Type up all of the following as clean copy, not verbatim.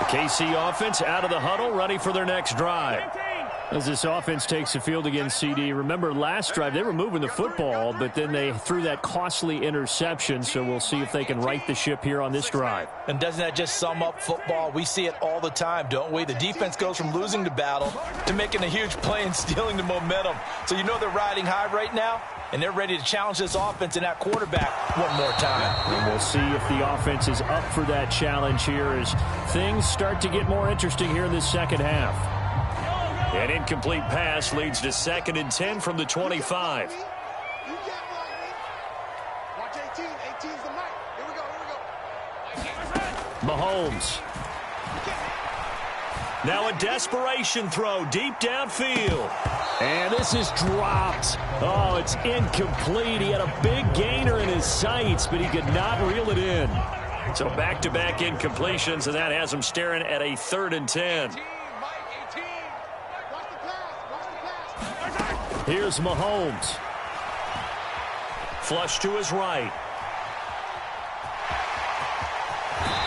KC offense out of the huddle, ready for their next drive. As this offense takes the field against CD, remember last drive they were moving the football, but then they threw that costly interception, so we'll see if they can right the ship here on this drive. And doesn't that just sum up football? We see it all the time, don't we? The defense goes from losing the battle to making a huge play and stealing the momentum. So you know they're riding high right now, and they're ready to challenge this offense and that quarterback one more time. And we'll see if the offense is up for that challenge here as things start to get more interesting here in the second half. An incomplete pass leads to 2nd and 10 from the 25. Mahomes. Now a desperation throw deep downfield. And this is dropped. Oh, it's incomplete. He had a big gainer in his sights, but he could not reel it in. So back-to-back incompletions, and that has him staring at a 3rd and 10. Here's Mahomes. Flush to his right.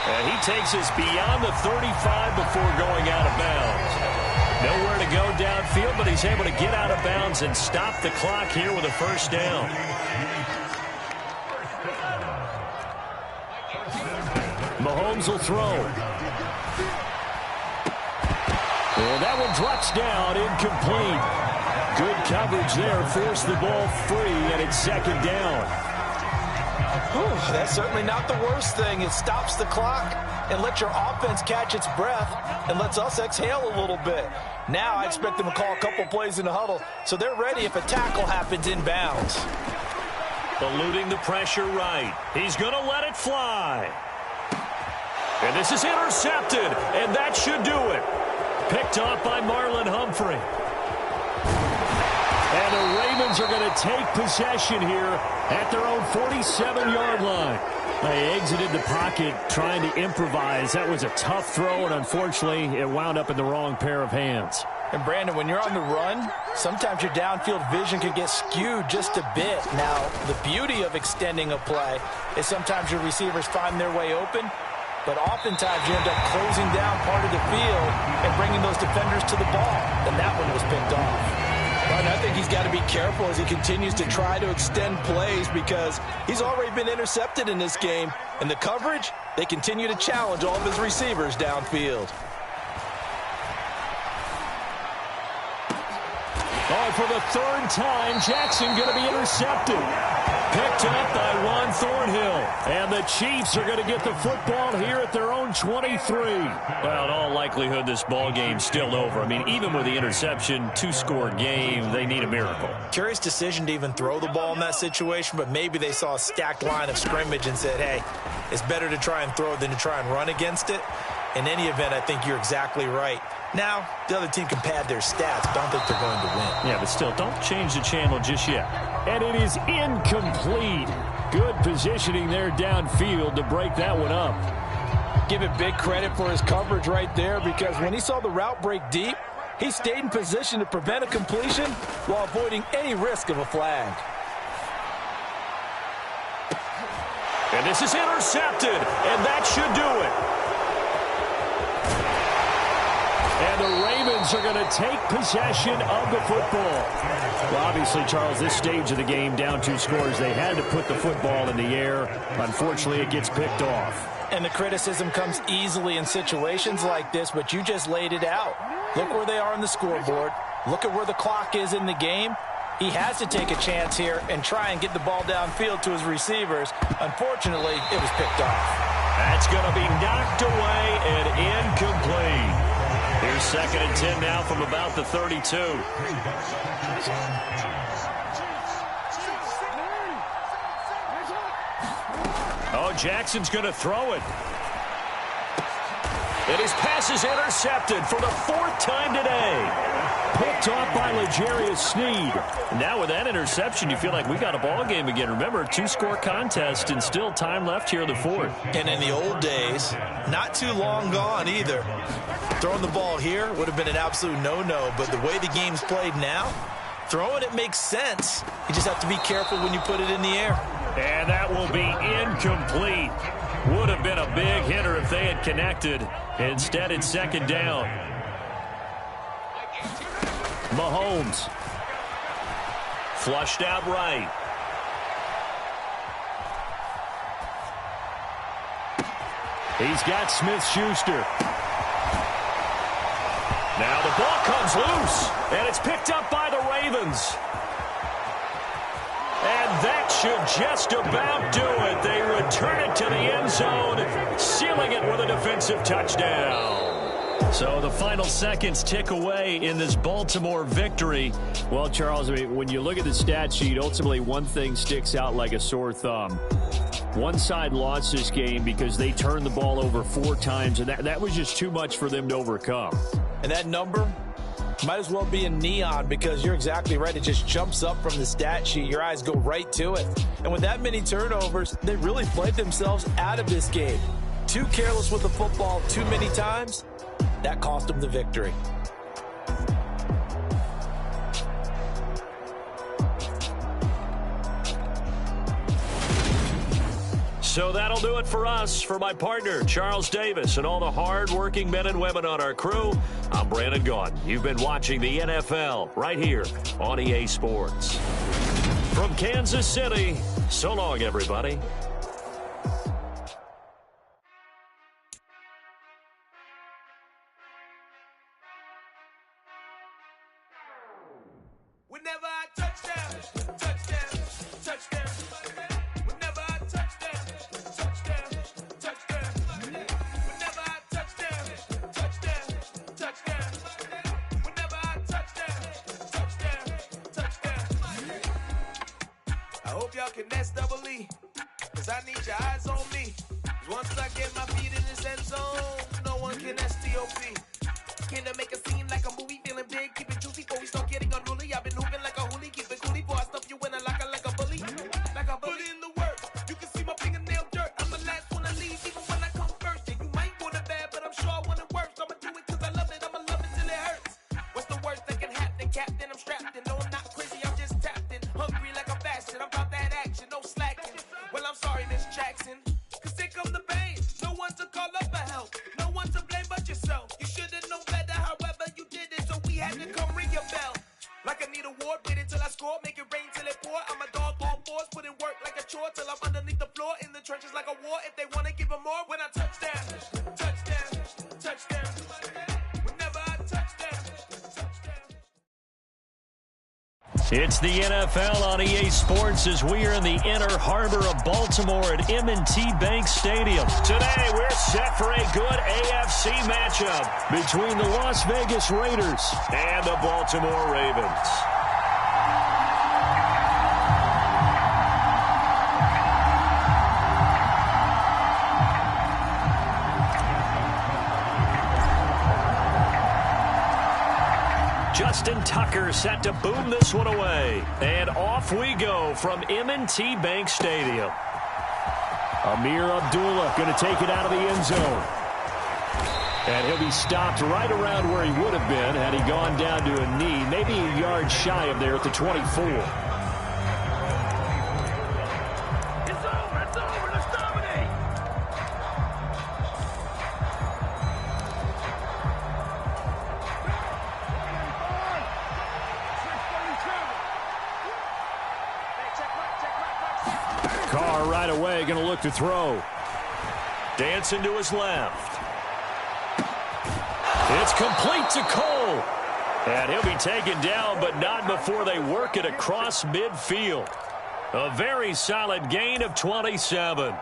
And he takes us beyond the 35 before going out of bounds. Nowhere to go downfield, but he's able to get out of bounds and stop the clock here with a 1st down. Mahomes will throw. And that one drops down, incomplete. Good coverage there, forced the ball free, and it's 2nd down. Whew, that's certainly not the worst thing. It stops the clock and lets your offense catch its breath and lets us exhale a little bit. Now I expect them to call a couple plays in the huddle, so they're ready if a tackle happens inbounds. Eluding the pressure right. He's going to let it fly. And this is intercepted, and that should do it. Picked off by Marlon Humphrey. And the Ravens are going to take possession here at their own 47-yard line. They exited the pocket trying to improvise. That was a tough throw, and unfortunately, it wound up in the wrong pair of hands. And, Brandon, when you're on the run, sometimes your downfield vision can get skewed just a bit. Now, the beauty of extending a play is sometimes your receivers find their way open, but oftentimes you end up closing down part of the field and bringing those defenders to the ball. And that one was picked off. But I think he's got to be careful as he continues to try to extend plays because he's already been intercepted in this game. And the coverage, they continue to challenge all of his receivers downfield. Oh, for the 3rd time, Jackson going to be intercepted. Picked up by Juan Thornhill. And the Chiefs are going to get the football here at their own 23. Well, in all likelihood, this ball game's still over. I mean, even with the interception, 2-score game, they need a miracle. Curious decision to even throw the ball in that situation, but maybe they saw a stacked line of scrimmage and said, hey, it's better to try and throw than to try and run against it. In any event, I think you're exactly right. Now, the other team can pad their stats, but I don't think they're going to win. Yeah, but still, don't change the channel just yet. And it is incomplete. Good positioning there downfield to break that one up. Give it big credit for his coverage right there because when he saw the route break deep, he stayed in position to prevent a completion while avoiding any risk of a flag. And this is intercepted, and that should do it. And the Ravens are going to take possession of the football. Well, obviously, Charles, this stage of the game, down 2 scores, they had to put the football in the air. Unfortunately, it gets picked off. And the criticism comes easily in situations like this, but you just laid it out. Look where they are on the scoreboard. Look at where the clock is in the game. He has to take a chance here and try and get the ball downfield to his receivers. Unfortunately, it was picked off. That's going to be knocked away and incomplete. Here's 2nd and 10 now from about the 32. Oh, Jackson's going to throw it. And his pass is intercepted for the 4th time today. Picked off by L'Jarius Sneed. Now with that interception, you feel like we got a ball game again. Remember, 2-score contest and still time left here in the 4th. And in the old days, not too long gone either. Throwing the ball here would have been an absolute no-no, but the way the game's played now, throwing it makes sense. You just have to be careful when you put it in the air. And that will be incomplete. Would have been a big hitter if they had connected. Instead, it's second down. Mahomes. Flushed out right. He's got Smith-Schuster. Now the ball comes loose, and it's picked up by the Ravens. And that should just about do it. They return it to the end zone, sealing it with a defensive touchdown. So the final seconds tick away in this Baltimore victory. Well, Charles, I mean, when you look at the stat sheet, ultimately one thing sticks out like a sore thumb. One side lost this game because they turned the ball over 4 times, and that was just too much for them to overcome. And that number might as well be in neon, because you're exactly right. It just jumps up from the stat sheet. Your eyes go right to it. And with that many turnovers, they really played themselves out of this game. Too careless with the football too many times. That cost them the victory. So that'll do it for us. For my partner, Charles Davis, and all the hard-working men and women on our crew, I'm Brandon Gaudin. You've been watching the NFL right here on EA Sports. From Kansas City, so long, everybody. Whenever I touchdown, touchdown, touchdown. Whenever I touchdown, touchdown, touchdown. Whenever I touchdown, touchdown, touchdown. Whenever I touchdown, touchdown, touchdown. I hope y'all can nest double E, cause I need your eyes on me. Once I get my feet in this end zone, no one can STOP. Can I make a scene like a movie, feeling big, keep it juicy before we start getting unruly. I've been hooping like a hoolie, keep it coolie before I stuff you in a locker like a bully. Like a bully. Put in the work, you can see my fingernail dirt. I'm the last one to leave, even when I come first. Yeah, you might want it bad, but I'm sure I want it worse. I'ma do it cause I love it, I'ma love it till it hurts. What's the worst that can happen, Captain? I'm strapped in, no I'm not crazy, I'm just tapped in. Hungry like I'm fasting, I'm about that action, no slacking. Well, I'm sorry, Miss Jackson, cause here come the pain. No one to call up for help, no one to blame but yourself. You should've known better, however you did it, so we had to come ring your bell. Like I need a ward, wait until I score, make it rain till it pour. I'm a dog on fours, put in work like a chore till I'm underneath the floor, in the trenches like a war. If they wanna give them more, when I touchdown, touchdown, touchdown. Whenever I touchdown, touchdown. It's the NFL on EA Sports as we are in the inner harbor of Baltimore at M&T Bank Stadium. Today, we're set for a good AFC matchup between the Las Vegas Raiders and the Baltimore Ravens. Justin Tucker set to boom this one away. And off we go from M&T Bank Stadium. Amir Abdullah going to take it out of the end zone. And he'll be stopped right around where he would have been had he gone down to a knee, maybe a yard shy of there at the 24. Carr right away going to look to throw. Dancing to his left. It's complete to Cole. And he'll be taken down, but not before they work it across midfield. A very solid gain of 27.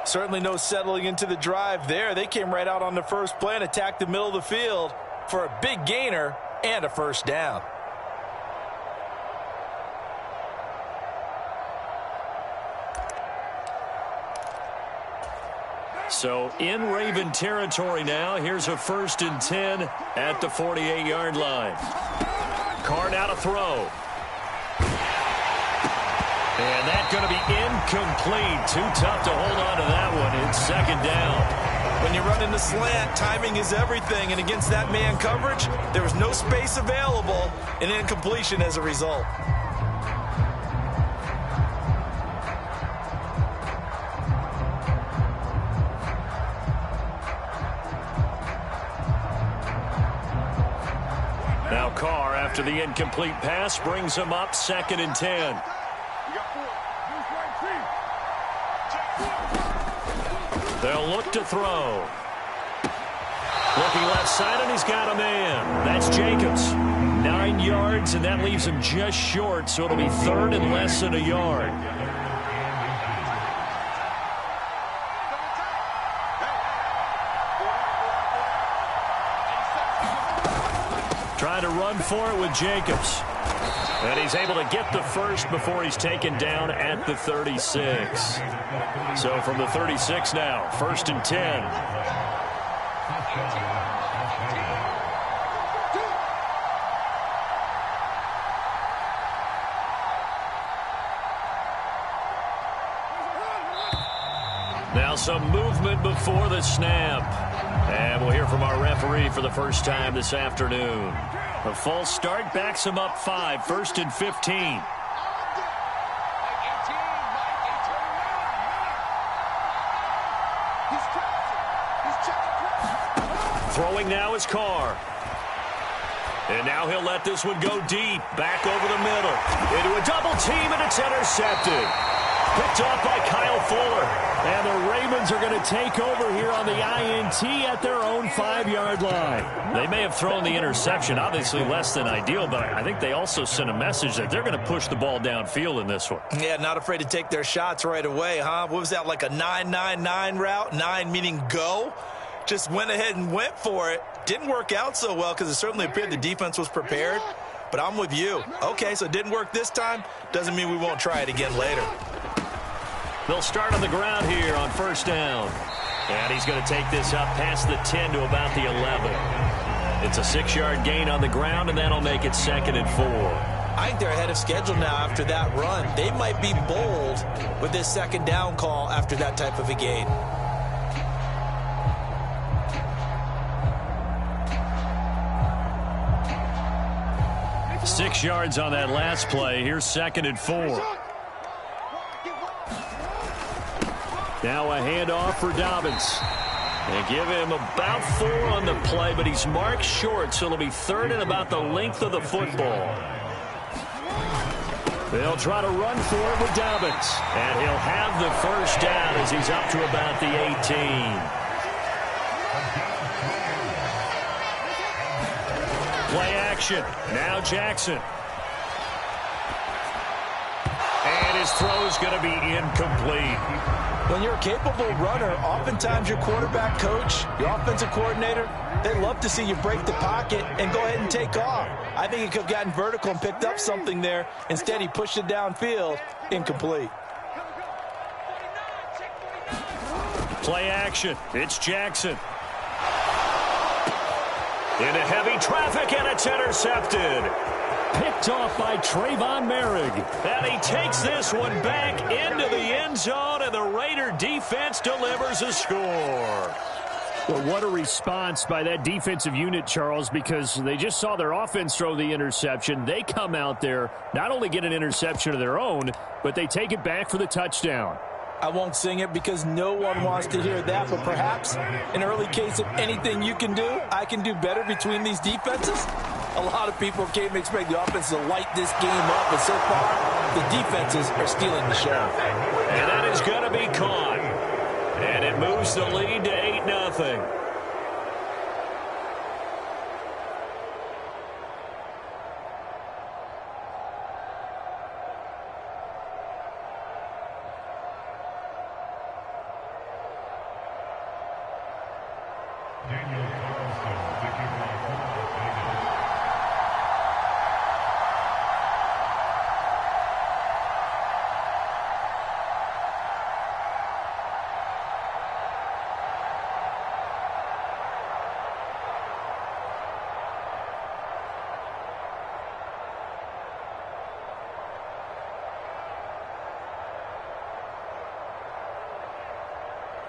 Certainly no settling into the drive there. They came right out on the first play and attacked the middle of the field for a big gainer and a first down. So in Raven territory now. Here's a 1st and 10 at the 48-yard line. Carr now to throw. And that's going to be incomplete. Too tough to hold on to that one. It's second down. When you run in the slant, timing is everything. And against that man coverage, there was no space available, and incompletion as a result. Carr after the incomplete pass brings him up 2nd and 10. They'll look to throw. Looking left side, and he's got a man. That's Jacobs. 9 yards, and that leaves him just short, so it'll be 3rd and less than a yard. Trying to run for it with Jacobs. And he's able to get the first before he's taken down at the 36. So from the 36 now, 1st and 10. Now some movement before the snap. And we'll hear from our referee for the first time this afternoon. A false start backs him up 5, 1st and 15. Throwing now is Carr. And now he'll let this one go deep. Back over the middle. Into a double team, and it's intercepted. Picked off by Kyle Fuller. And the Ravens are going to take over here on the INT at their own 5-yard line. They may have thrown the interception, obviously less than ideal, but I think they also sent a message that they're going to push the ball downfield in this one. Yeah, not afraid to take their shots right away, huh? What was that, like a 9-9-9 route? 9 meaning go? Just went ahead and went for it. Didn't work out so well because it certainly appeared the defense was prepared. But I'm with you. Okay, so it didn't work this time. Doesn't mean we won't try it again later. They'll start on the ground here on 1st down. And he's going to take this up past the 10 to about the 11. It's a 6-yard gain on the ground, and that'll make it 2nd and 4. I think they're ahead of schedule now after that run. They might be bold with this 2nd down call after that type of a gain. Six yards on that last play. Here's 2nd and 4. Now a handoff for Dobbins. They give him about 4 on the play, but he's marked short, so it'll be 3rd and about the length of the football. They'll try to run for it with Dobbins. And he'll have the first down as he's up to about the 18. Play action. Now Jackson. And his throw is going to be incomplete. When you're a capable runner, oftentimes your quarterback coach, your offensive coordinator, they love to see you break the pocket and go ahead and take off. I think he could have gotten vertical and picked up something there. Instead, he pushed it downfield. Incomplete. Play action. It's Jackson. Into heavy traffic, and it's intercepted. Picked off by Trayvon Merrick. And he takes this one back into the end zone, and the Raider defense delivers a score. Well, what a response by that defensive unit, Charles, because they just saw their offense throw the interception. They come out there, not only get an interception of their own, but they take it back for the touchdown. I won't sing it because no one wants to hear that, but perhaps an early case of anything you can do, I can do better between these defenses. A lot of people came expect the offense to light this game up, but so far, the defenses are stealing the show. And that is going to be caught. And it moves the lead to 8-0.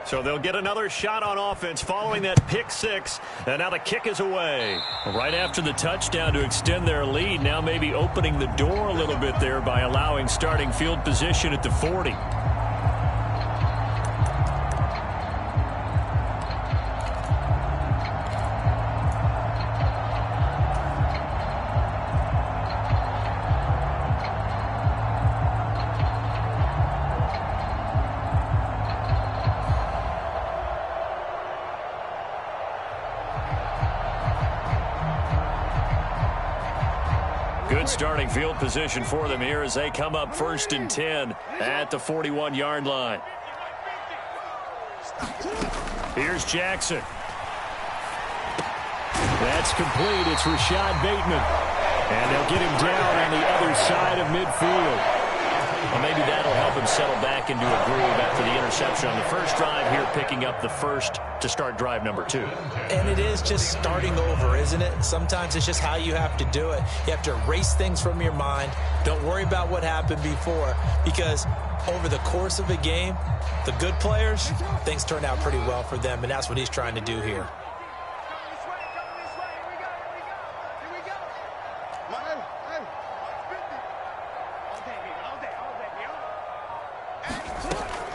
So they'll get another shot on offense following that pick six. And now the kick is away. Right after the touchdown to extend their lead, now maybe opening the door a little bit there by allowing starting field position at the 40. Good starting field position for them here as they come up 1st and 10 at the 41-yard line. Here's Jackson. That's complete. It's Rashad Bateman. And they'll get him down on the other side of midfield. Well, maybe that'll help him settle back into a groove after the interception on the first drive here, picking up the first to start drive number 2. And it is just starting over, isn't it? Sometimes it's just how you have to do it. You have to erase things from your mind. Don't worry about what happened before, because over the course of a game, the good players, things turn out pretty well for them, and that's what he's trying to do here.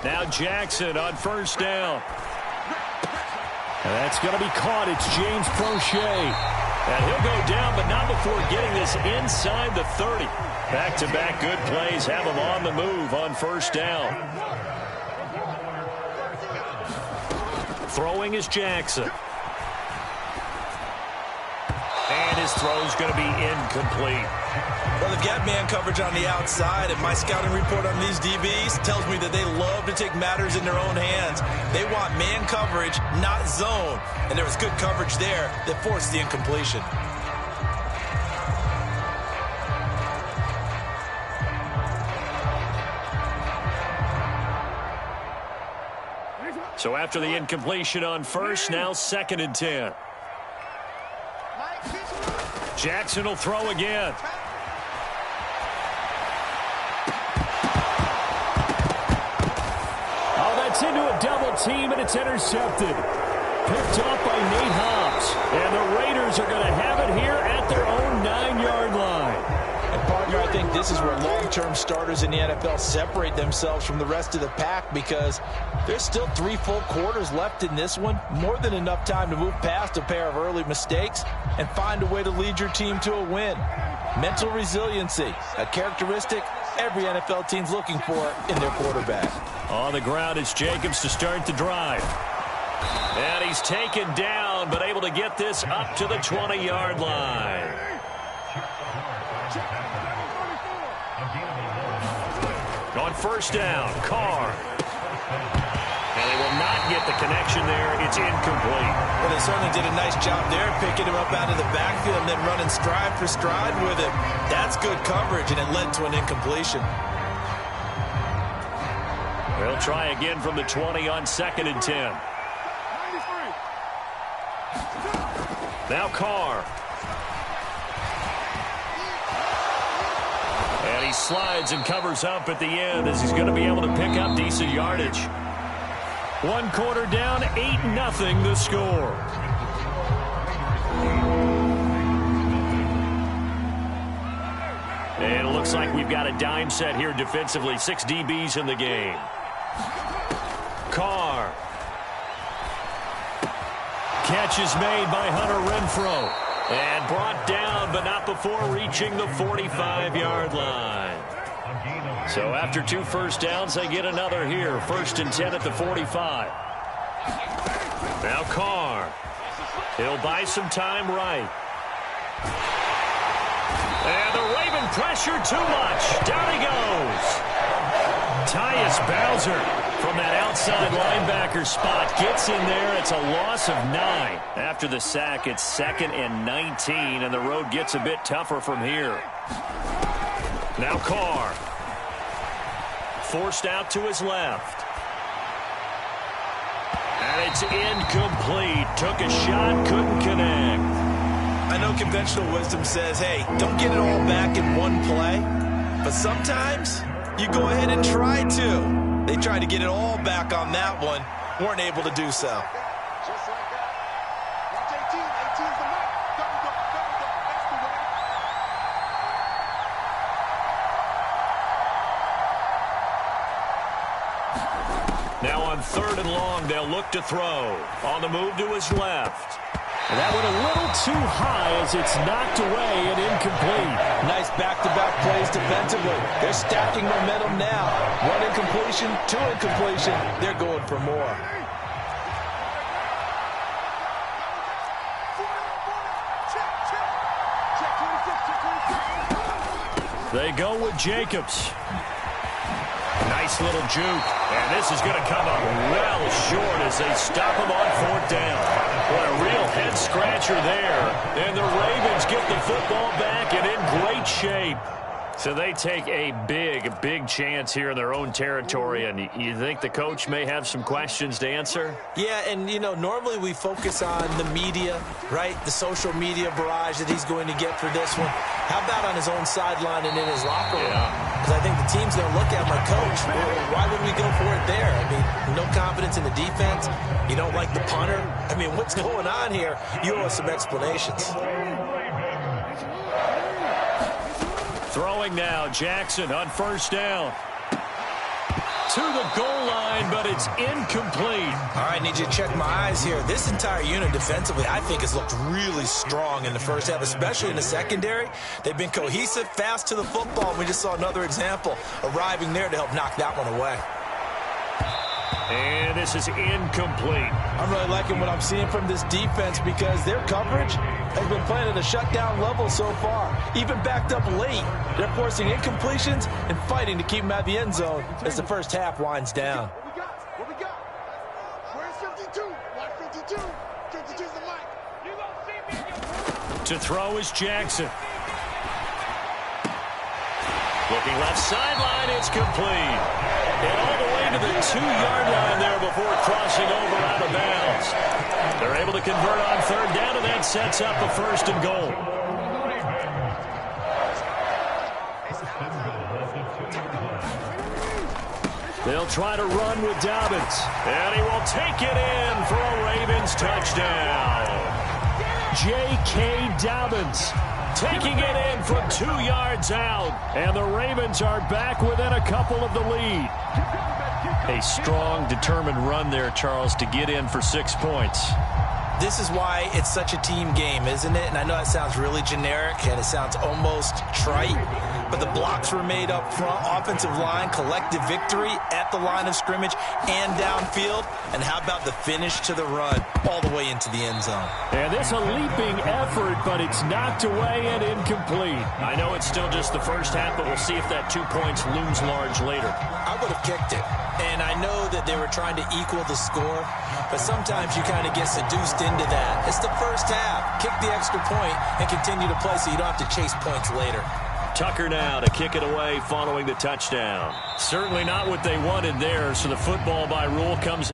Now Jackson on 1st down. And that's going to be caught. It's James Prochet. And he'll go down, but not before getting this inside the 30. Back-to-back good plays have him on the move on 1st down. Throwing is Jackson. And his throw's going to be incomplete. Well, they've got man coverage on the outside, and my scouting report on these DBs tells me that they love to take matters in their own hands. They want man coverage, not zone. And there was good coverage there that forced the incompletion. So after the incompletion on 1st, now 2nd and 10. Jackson will throw again. Oh, that's into a double team, and it's intercepted. Picked off by Nate Hobbs. And the Raiders are going to have it here at their own 9-yard line. And partner, I think this is where long-term starters in the NFL separate themselves from the rest of the pack, because there's still 3 full quarters left in this one. More than enough time to move past a pair of early mistakes and find a way to lead your team to a win. Mental resiliency, a characteristic every NFL team's looking for in their quarterback. On the ground, it's Jacobs to start the drive. And he's taken down, but able to get this up to the 20-yard line. On 1st down, Carr. And they will not get the connection there. It's incomplete. Well, they certainly did a nice job there, picking him up out of the backfield and then running stride for stride with him. That's good coverage, and it led to an incompletion. They'll try again from the 20 on 2nd and 10. Now Carr. And he slides and covers up at the end as he's going to be able to pick up decent yardage. 1 quarter down, 8-0 the score. And it looks like we've got a dime set here defensively. 6 DBs in the game. Carr. Catch is made by Hunter Renfrow. And brought down, but not before reaching the 45-yard line. So after 2 first downs, they get another here. 1st and 10 at the 45. Now Carr. He'll buy some time right. And the Raven pressure too much. Down he goes. Tyus Bowser from that outside linebacker spot gets in there. It's a loss of 9. After the sack, it's 2nd and 19, and the road gets a bit tougher from here. Now Carr. Forced out to his left. And it's incomplete. Took a shot, couldn't connect. I know conventional wisdom says, hey, don't get it all back in one play. But sometimes you go ahead and try to. They tried to get it all back on that one. Weren't able to do so. Just like that. Watch 18. 18's the mark. Double dog. That's the way. Now on 3rd and long, they'll look to throw. On the move to his left. And that went a little too high as it's knocked away and incomplete. Nice back-to-back plays defensively. They're stacking momentum now. 1 incompletion, 2 incompletion. They're going for more. Check 26. They go with Jacobs. Nice little juke. And this is going to come up well short as they stop him on 4th down. What a real head-scratcher there. And the Ravens get the football back and in great shape. So they take a big chance here in their own territory. And you think the coach may have some questions to answer? Yeah, and, you know, normally we focus on the media, right? The social media barrage that he's going to get for this one. How about on his own sideline and in his locker room? Because I think the team's going to look at my coach. Why would we go for it there? I mean, no confidence in the defense. You don't like the punter. I mean, what's going on here? You owe us some explanations. Throwing now, Jackson on 1st down. To the goal line, but it's incomplete. All right, need you to check my eyes here. This entire unit defensively, I think, has looked really strong in the first half, especially in the secondary. They've been cohesive, fast to the football. We just saw another example arriving there to help knock that one away. And this is incomplete. I'm really liking what I'm seeing from this defense because their coverage has been playing at a shutdown level so far. Even backed up late, they're forcing incompletions and fighting to keep them out of the end zone as the first half winds down. What we got? Where's 52? Like 52? 52's the mic. You gonna see me in your... To throw is Jackson. Looking left sideline, it's complete. And all the way to the 2-yard line there before crossing over out of bounds. They're able to convert on 3rd down, and that sets up a 1st and goal. They'll try to run with Dobbins. And he will take it in for a Ravens touchdown. J.K. Dobbins taking it in from 2 yards out. And the Ravens are back within a couple of the lead. A strong, determined run there, Charles, to get in for 6 points. This is why it's such a team game, isn't it? And I know it sounds really generic and it sounds almost trite, but the blocks were made up front, offensive line, collective victory at the line of scrimmage and downfield. And how about the finish to the run all the way into the end zone? And this a leaping effort, but it's knocked away and incomplete. I know it's still just the first half, but we'll see if that 2 points looms large later. I would have kicked it. And I know that they were trying to equal the score, but sometimes you kind of get seduced into that. It's the first half. Kick the extra point and continue to play so you don't have to chase points later. Tucker now to kick it away following the touchdown. Certainly not what they wanted there, so the football by rule comes